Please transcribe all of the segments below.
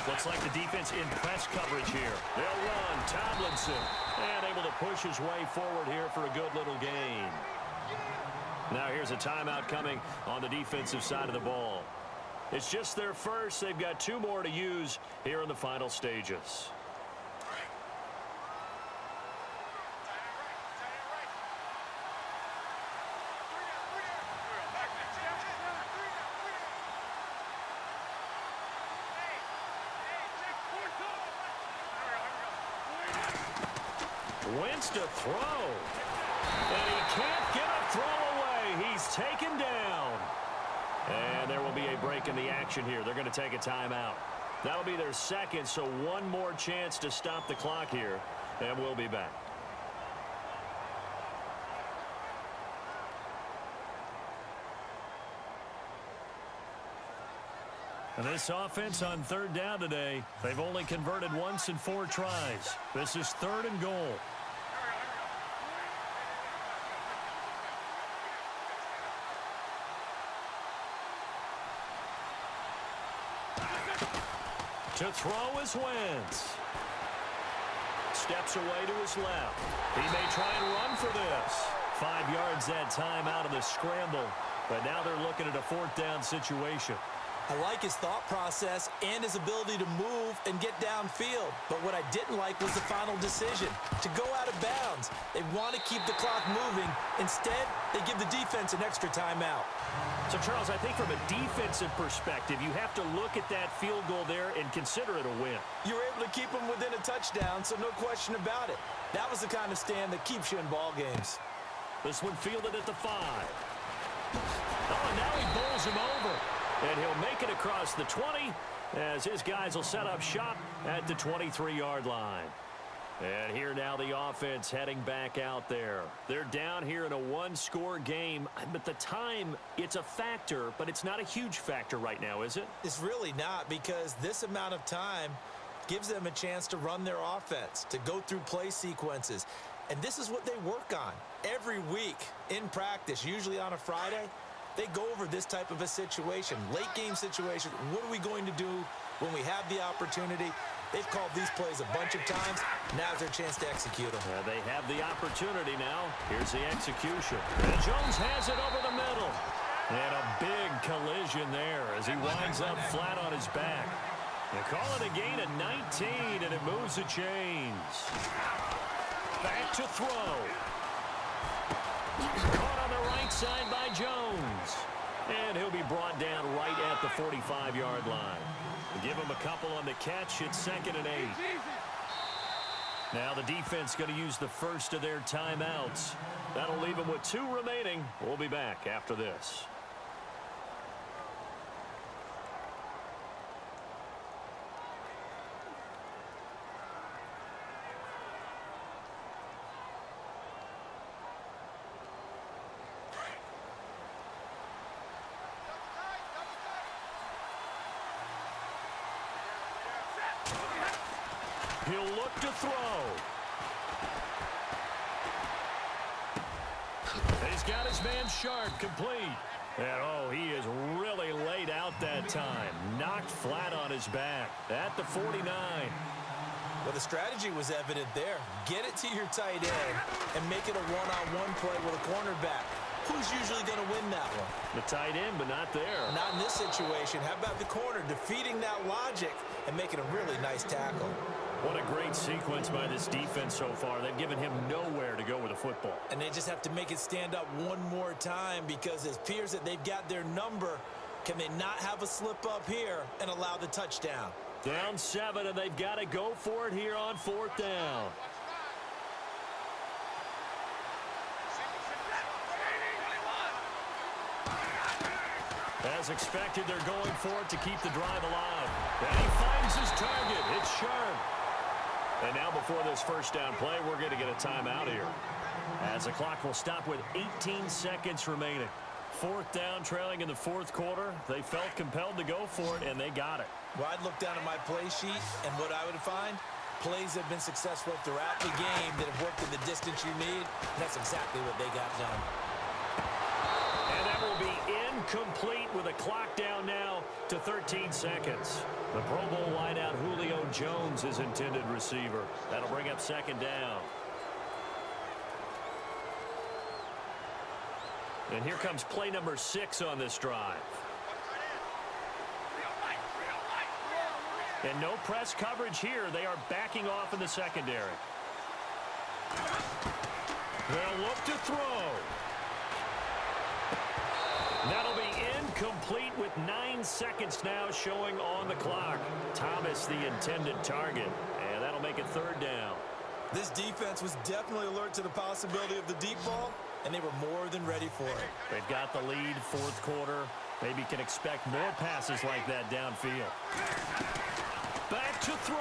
Looks like the defense in press coverage here. They'll run. Tomlinson. And able to push his way forward here for a good little gain. Now here's a timeout coming on the defensive side of the ball. It's just their first. They've got 2 more to use here in the final stages. Wins to throw. And he can't get a throw away. He's taken down. And there will be a break in the action here. They're going to take a timeout. That'll be their second, so one more chance to stop the clock here. And we'll be back. And this offense on 3rd down today, they've only converted once in 4 tries. This is 3rd and goal. To throw is Wentz. Steps away to his left. He may try and run for this. 5 yards that time out of the scramble. But now they're looking at a 4th down situation. I like his thought process and his ability to move and get downfield. But what I didn't like was the final decision, to go out of bounds. They want to keep the clock moving. Instead, they give the defense an extra timeout. So, Charles, I think from a defensive perspective, you have to look at that field goal there and consider it a win. You were able to keep them within a touchdown, so no question about it. That was the kind of stand that keeps you in ball games. This one fielded at the 5. Oh, and now he bowls him over. And he'll make it across the 20 as his guys will set up shop at the 23-yard line. And here now the offense heading back out there. They're down here in a 1-score game, but the time, it's a factor, but it's not a huge factor right now, is it? It's really not, because this amount of time gives them a chance to run their offense, to go through play sequences. And this is what they work on every week in practice, usually on a Friday. They go over this type of a situation, late game situation. What are we going to do when we have the opportunity? They've called these plays a bunch of times. Now's their chance to execute them. They have the opportunity now. Here's the execution. And Jones has it over the middle. And a big collision there as he winds up flat on his back. They call it a gain of 19, and it moves the chains. Back to throw. Caught on the right side by Jones. And he'll be brought down right at the 45-yard line. Give him a couple on the catch. It's 2nd and 8. Now the defense going to use the first of their timeouts. That'll leave them with 2 remaining. We'll be back after this. He'll look to throw. He's got his man sharp, complete. And, oh, he is really laid out that time. Knocked flat on his back at the 49. Well, the strategy was evident there. Get it to your tight end and make it a one-on-one play with a cornerback. Who's usually going to win that one? The tight end, but not there. Not in this situation. How about the corner defeating that logic and making a really nice tackle? What a great sequence by this defense so far. They've given him nowhere to go with the football. And they just have to make it stand up one more time, because it appears that they've got their number. Can they not have a slip up here and allow the touchdown? Down 7, and they've got to go for it here on 4th down. As expected, they're going for it to keep the drive alive. And he finds his target. It's sharp. And now before this first down play, we're going to get a timeout here, as the clock will stop with 18 seconds remaining. 4th down, trailing in the 4th quarter. They felt compelled to go for it, and they got it. Well, I'd look down at my play sheet, and what I would find, plays have been successful throughout the game that have worked in the distance you need, and that's exactly what they got done. And that will be incomplete with a clock down now to 13 seconds. The Pro Bowl wideout Julio Jones is intended receiver. That'll bring up second down. And here comes play number 6 on this drive. And no press coverage here. They are backing off in the secondary. They'll look to throw. That'll be incomplete with 9 seconds now showing on the clock. Thomas, the intended target, and that'll make it third down. This defense was definitely alert to the possibility of the deep ball, and they were more than ready for it. They've got the lead, fourth quarter. Maybe can expect more passes like that downfield. Back to throw.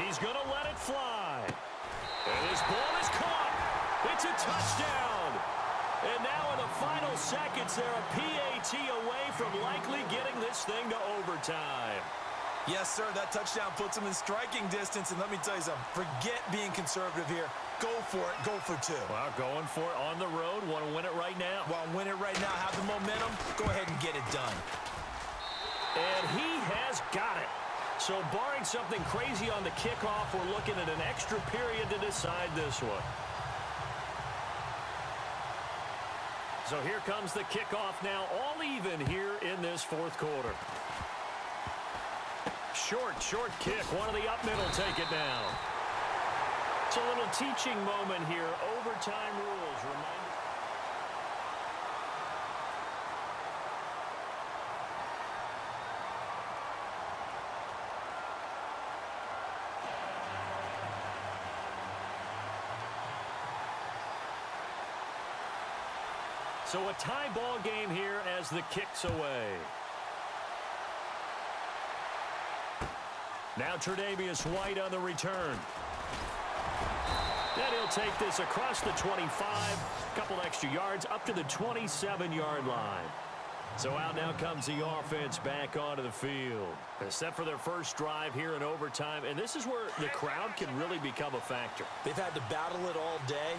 He's going to let it fly. And his ball is caught. It's a touchdown. And now in the final seconds, they're a PAT away from likely getting this thing to overtime. Yes, sir, that touchdown puts them in striking distance. And let me tell you something, forget being conservative here. Go for it. Go for 2. Well, going for it on the road. Want to win it right now. Want to win it right now, have the momentum, go ahead and get it done. And he has got it. So barring something crazy on the kickoff, we're looking at an extra period to decide this one. So here comes the kickoff now, all even here in this fourth quarter. Short kick. One of the up middle take it down. It's a little teaching moment here. Overtime rules. So a tie ball game here as the kick's away. Now Tre'Davious White on the return. And he'll take this across the 25. A couple extra yards up to the 27-yard line. So out now comes the offense back onto the field. They're set for their first drive here in overtime, and this is where the crowd can really become a factor. They've had to battle it all day,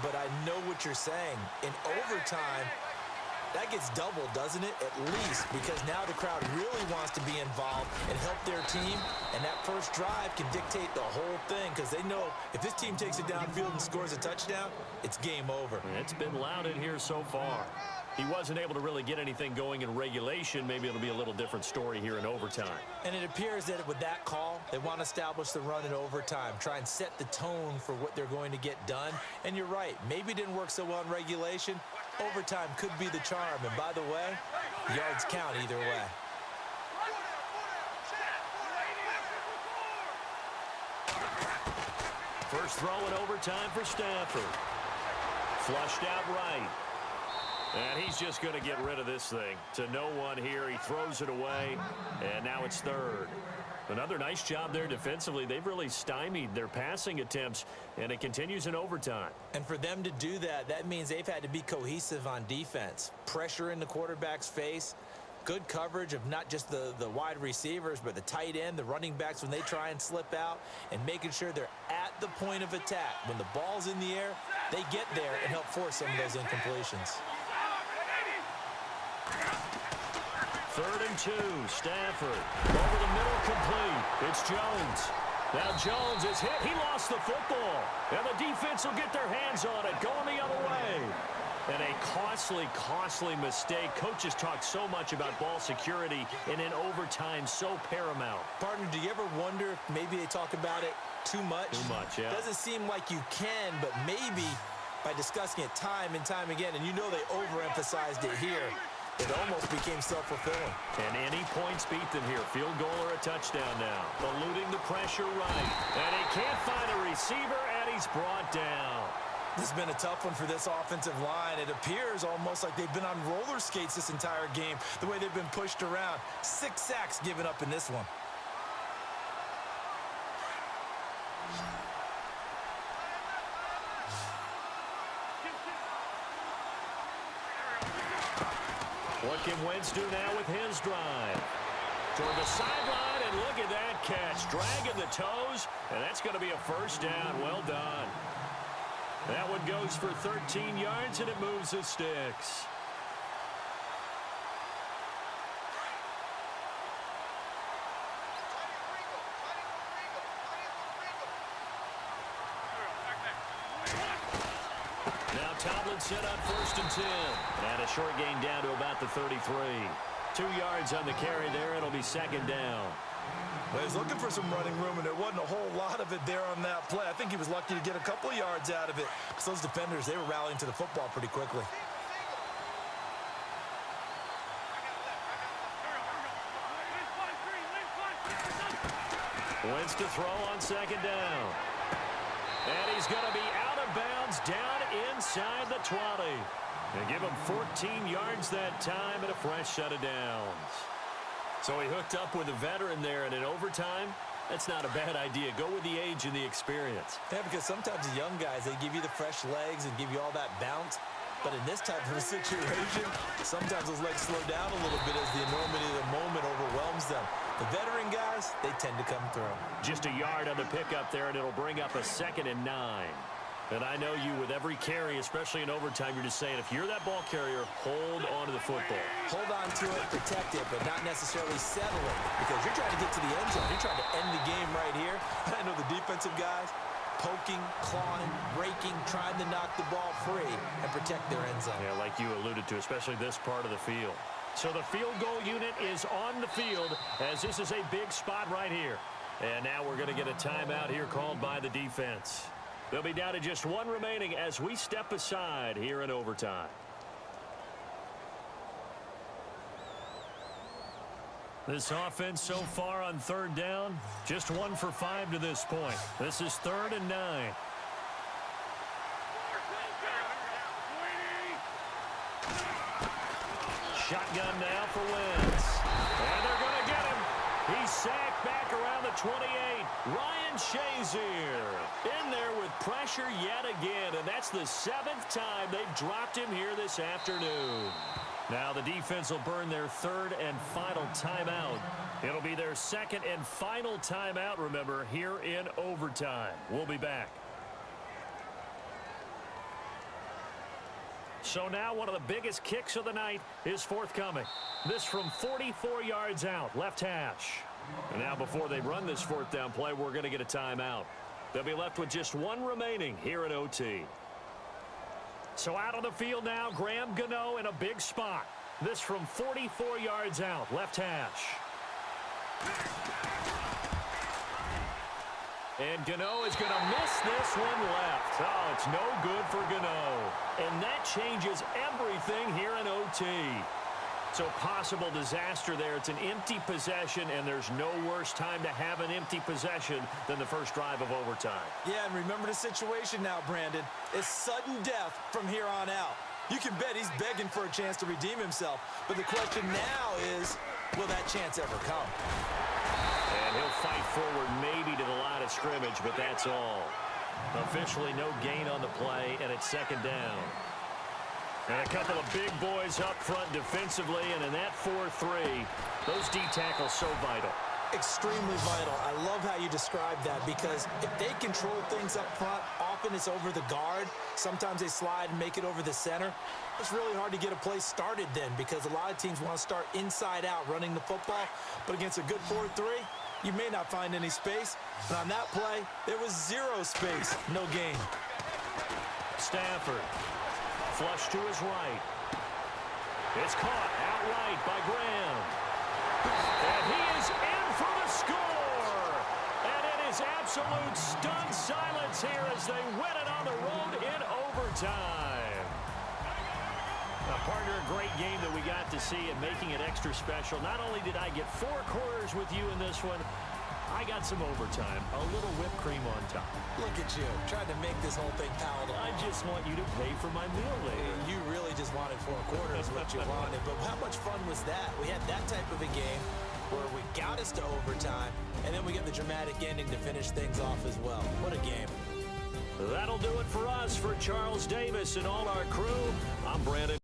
but I know what you're saying. In overtime, that gets doubled, doesn't it? At least, because now the crowd really wants to be involved and help their team, and that first drive can dictate the whole thing because they know if this team takes it downfield and scores a touchdown, it's game over. It's been loud in here so far. He wasn't able to really get anything going in regulation. Maybe it'll be a little different story here in overtime. And it appears that with that call, they want to establish the run in overtime, try and set the tone for what they're going to get done. And you're right, maybe it didn't work so well in regulation. Overtime could be the charm. And by the way, yards count either way. First throw in overtime for Stafford. Flushed out right. And he's just going to get rid of this thing to no one here. He throws it away, and now it's third. Another nice job there defensively. They've really stymied their passing attempts, and it continues in overtime. And for them to do that, that means they've had to be cohesive on defense. Pressure in the quarterback's face. Good coverage of not just the wide receivers, but the tight end, the running backs when they try and slip out, and making sure they're at the point of attack. When the ball's in the air, they get there and help force some of those incompletions. 3rd and 2, Stafford. Over the middle, complete. It's Jones. Now Jones is hit. He lost the football. And the defense will get their hands on it, going the other way. And a costly mistake. Coaches talk so much about ball security, and in overtime, so paramount. Partner, do you ever wonder if maybe they talk about it too much? Too much, yeah. Doesn't seem like you can, but maybe by discussing it time and time again, and you know they overemphasized it here, it almost became self-fulfilling. And any points beat them here. Field goal or a touchdown now. Eluding the pressure right. And he can't find a receiver, and he's brought down. This has been a tough one for this offensive line. It appears almost like they've been on roller skates this entire game, the way they've been pushed around. 6 sacks given up in this one. What can Wentz do now with his drive? Toward the sideline, and look at that catch. Dragging the toes, and that's going to be a first down. Well done. That one goes for 13 yards, and it moves the sticks. Now Tomlin set up 1st and 10. And a short gain down to about the 33. 2 yards on the carry there. It'll be 2nd down. Well, he was looking for some running room, and there wasn't a whole lot of it there on that play. I think he was lucky to get a couple of yards out of it because those defenders, they were rallying to the football pretty quickly. Wins to throw on 2nd down. And he's going to be out of bounds down inside the 20. They give him 14 yards that time and a fresh set of downs. So he hooked up with a veteran there, and in overtime, that's not a bad idea. Go with the age and the experience. Yeah, because sometimes the young guys, they give you the fresh legs and give you all that bounce. But in this type of a situation, sometimes those legs slow down a little bit as the enormity of the moment overwhelms them. The veteran guys, they tend to come through. Just a yard on the pickup there, and it'll bring up a 2nd and 9. And I know you, with every carry, especially in overtime, you're just saying, if you're that ball carrier, hold on to the football. Hold on to it, protect it, but not necessarily settle it, because you're trying to get to the end zone. You're trying to end the game right here. And I know the defensive guys, poking, clawing, raking, trying to knock the ball free and protect their end zone. Yeah, like you alluded to, especially this part of the field. So the field goal unit is on the field as this is a big spot right here. And now we're going to get a timeout here called by the defense. They'll be down to just 1 remaining as we step aside here in overtime. This offense so far on 3rd down, just 1 for 5 to this point. This is 3rd and 9. Shotgun now for Wentz. And they're going to get him. He's sacked back around the 28. Ryan Shazier in there with pressure yet again. And that's the 7th time they've dropped him here this afternoon. Now the defense will burn their 3rd and final timeout. It'll be their 2nd and final timeout, remember, here in overtime. We'll be back. So now one of the biggest kicks of the night is forthcoming. This from 44 yards out, left hash. And now before they run this 4th down play, we're going to get a timeout. They'll be left with just 1 remaining here at OT. So out on the field now, Graham Gano in a big spot. This from 44 yards out, left hash. And Gano is going to miss this one left. Oh, it's no good for Gano. And that changes everything here in OT. So possible disaster there. It's an empty possession, and there's no worse time to have an empty possession than the first drive of overtime. Yeah, and remember the situation now, Brandon. It's sudden death from here on out. You can bet he's begging for a chance to redeem himself. But the question now is, will that chance ever come? And he'll fight forward maybe to the line of scrimmage, but that's all. Officially no gain on the play, and it's 2nd down. And a couple of big boys up front defensively, and in that 4-3, those D tackles so vital. Extremely vital. I love how you describe that, because if they control things up front, often it's over the guard. Sometimes they slide and make it over the center. It's really hard to get a play started then, because a lot of teams want to start inside out running the football. But against a good 4-3, you may not find any space. And on that play, there was 0 space, no gain. Stafford. Flush to his right. It's caught outright by Graham. And he is in for the score. And it is absolute stunned silence here as they win it on the road in overtime. Now, partner, a great game that we got to see and making it extra special. Not only did I get 4 quarters with you in this one, I got some overtime, a little whipped cream on top. Look at you, trying to make this whole thing palatable. I just want you to pay for my meal later. You really just wanted 4 quarters, what you wanted. But how much fun was that? We had that type of a game where we got us to overtime, and then we got the dramatic ending to finish things off as well. What a game. That'll do it for us. For Charles Davis and all our crew, I'm Brandon.